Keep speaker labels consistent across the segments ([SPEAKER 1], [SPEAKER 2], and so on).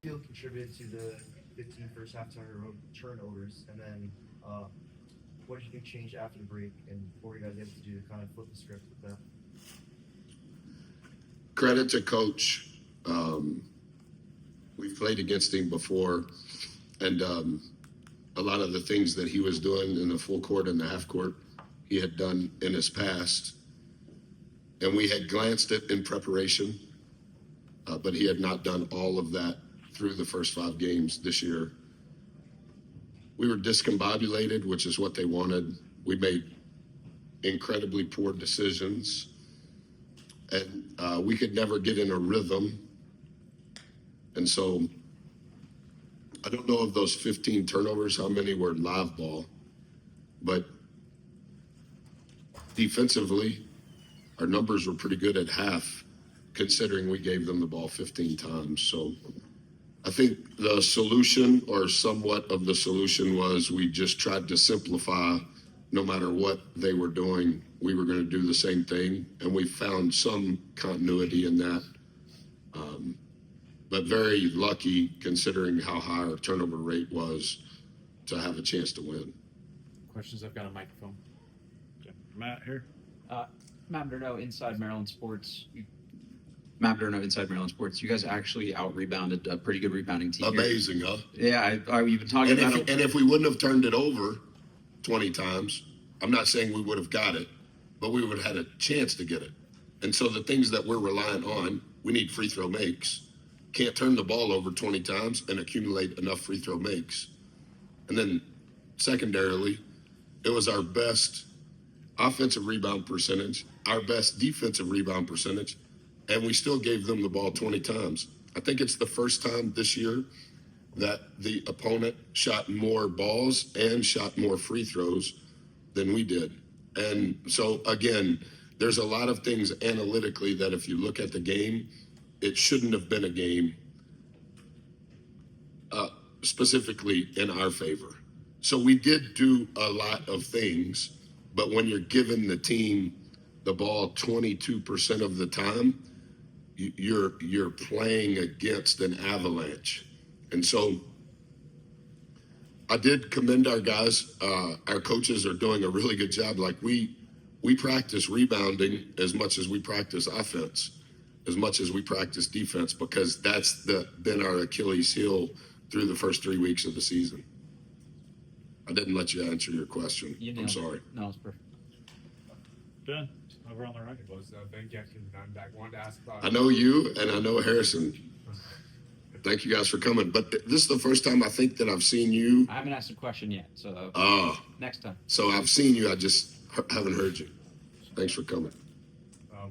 [SPEAKER 1] feel contributed to the 15 first half turnovers, and then what did you think changed after the break, and what were you guys able to do to kind of flip the script with that?
[SPEAKER 2] Credit to coach. We've played against him before, and a lot of the things that he was doing in the full court and the half court, he had done in his past, and we had glanced at in preparation, but he had not done all of that through the first 5 games this year. We were discombobulated, which is what they wanted. We made incredibly poor decisions, and we could never get in a rhythm. And so I don't know of those 15 turnovers, how many were live ball, but defensively, our numbers were pretty good at half, considering we gave them the ball 15 times. So I think the solution, or somewhat of the solution, was we just tried to simplify. No matter what they were doing, we were going to do the same thing, and we found some continuity in that. But very lucky, considering how high our turnover rate was, to have a chance to win.
[SPEAKER 3] Questions? I've got a microphone. Okay. Matt here.
[SPEAKER 4] Matt Berno, Inside Maryland Sports. Matt Berno, Inside Maryland Sports. You guys actually out-rebounded a pretty good rebounding team.
[SPEAKER 2] Amazing,
[SPEAKER 4] here.
[SPEAKER 2] huh?
[SPEAKER 4] Yeah, we've been talking about it.
[SPEAKER 2] And if we wouldn't have turned it over 20 times, I'm not saying we would have got it, but we would have had a chance to get it. And so the things that we're relying on, we need free throw makes. Can't turn the ball over 20 times and accumulate enough free throw makes. And then secondarily, it was our best offensive rebound percentage, our best defensive rebound percentage, and we still gave them the ball 20 times. I think it's the first time this year that the opponent shot more balls and shot more free throws than we did. And so, again, there's a lot of things analytically that if you look at the game, it shouldn't have been a game specifically in our favor. So we did do a lot of things, but when you're giving the team the ball 22% of the time, you're playing against an avalanche. And so I did commend our guys. Our coaches are doing a really good job. Like we practice rebounding as much as we practice offense, as much as we practice defense, because that's been our Achilles heel through the first 3 weeks of the season. I didn't let you answer your question. I'm sorry.
[SPEAKER 4] No, it's perfect.
[SPEAKER 3] Ben, over on the right.
[SPEAKER 5] Was Ben Getkin, I'm back. Wanted to ask about.
[SPEAKER 2] I know you, and I know Harrison. Thank you guys for coming. But this is the first time I think that I've seen you.
[SPEAKER 4] I haven't asked a question yet, so next time.
[SPEAKER 2] So I've seen you, I just haven't heard you. Thanks for coming.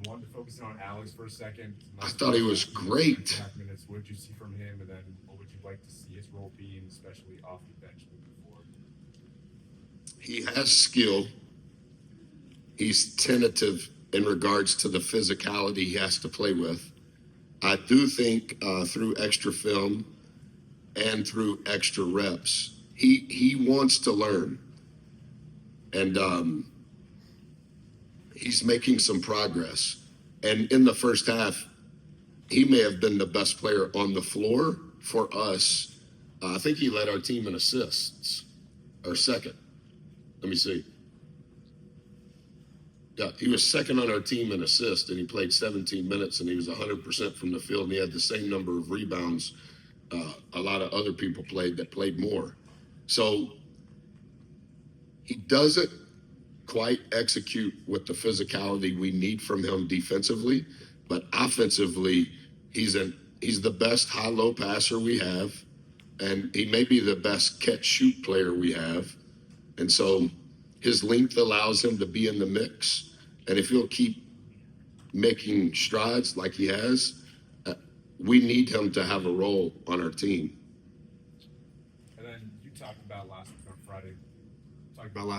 [SPEAKER 5] Wanted to focus on Alex for a second.
[SPEAKER 2] I thought he was great.
[SPEAKER 5] Minutes. What did you see from him, and then what would you like to see his role be, especially off the bench moving forward?
[SPEAKER 2] He has skill. He's tentative in regards to the physicality he has to play with. I do think through extra film and through extra reps, he wants to learn. And he's making some progress. And in the first half, he may have been the best player on the floor for us. I think he led our team in assists, or second. Let me see. Yeah, he was second on our team in assists, and he played 17 minutes, and he was 100% from the field, and he had the same number of rebounds a lot of other people played more. So he doesn't quite execute with the physicality we need from him defensively, but offensively, he's the best high-low passer we have, and he may be the best catch-shoot player we have. And so his length allows him to be in the mix. And if he'll keep making strides like he has, we need him to have a role on our team.
[SPEAKER 5] And then you talked about last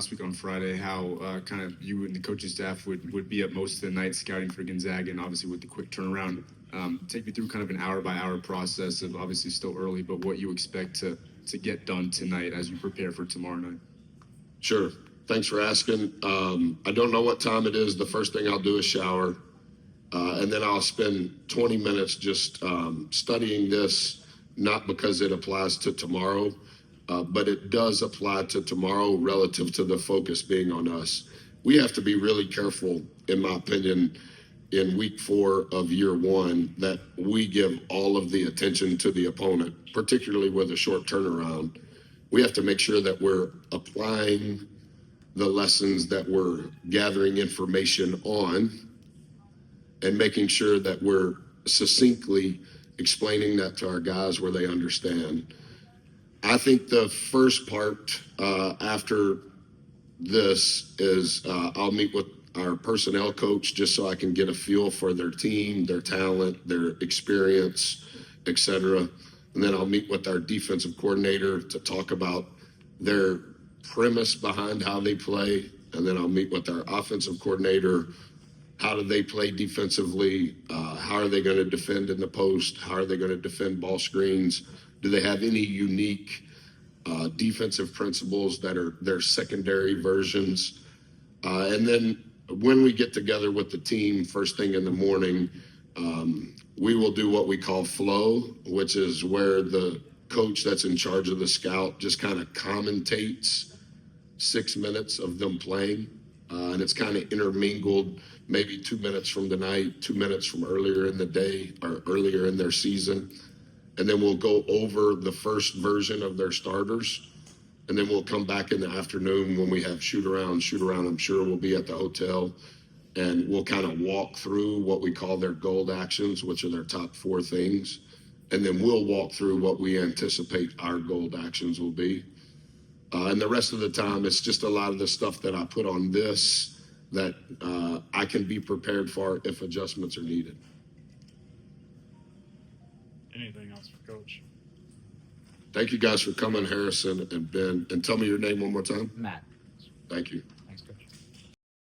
[SPEAKER 5] week on Friday how kind of you and the coaching staff would be up most of the night scouting for Gonzaga, and obviously with the quick turnaround. Take me through kind of an hour-by-hour process of, obviously still early, but what you expect to get done tonight as you prepare for tomorrow night.
[SPEAKER 2] Sure. Thanks for asking. I don't know what time it is. The first thing I'll do is shower. And then I'll spend 20 minutes just studying this not because it applies to tomorrow, but it does apply to tomorrow relative to the focus being on us. We have to be really careful, in my opinion, in week 4 of year 1, that we give all of the attention to the opponent, particularly with a short turnaround. We have to make sure that we're applying the lessons that we're gathering information on and making sure that we're succinctly explaining that to our guys where they understand. I think the first part after this is I'll meet with our personnel coach just so I can get a feel for their team, their talent, their experience, etc. And then I'll meet with our defensive coordinator to talk about their premise behind how they play. And then I'll meet with our offensive coordinator. How do they play defensively? How are they going to defend in the post? How are they going to defend ball screens? Do they have any unique defensive principles that are their secondary versions? And then when we get together with the team first thing in the morning, we will do what we call flow, which is where the coach that's in charge of the scout just kind of commentates 6 minutes of them playing. And it's kind of intermingled, maybe 2 minutes from the night, 2 minutes from earlier in the day or earlier in their season. And then we'll go over the first version of their starters. And then we'll come back in the afternoon when we have shoot around. Shoot around, I'm sure, will be at the hotel. And we'll kind of walk through what we call their gold actions, which are their top 4 things. And then we'll walk through what we anticipate our gold actions will be. And the rest of the time, it's just a lot of the stuff that I put on this that I can be prepared for if adjustments are needed.
[SPEAKER 6] Anything else for Coach?
[SPEAKER 2] Thank you guys for coming, Harrison and Ben. And tell me your name one more time.
[SPEAKER 4] Matt.
[SPEAKER 2] Thank you.
[SPEAKER 4] Thanks, Coach.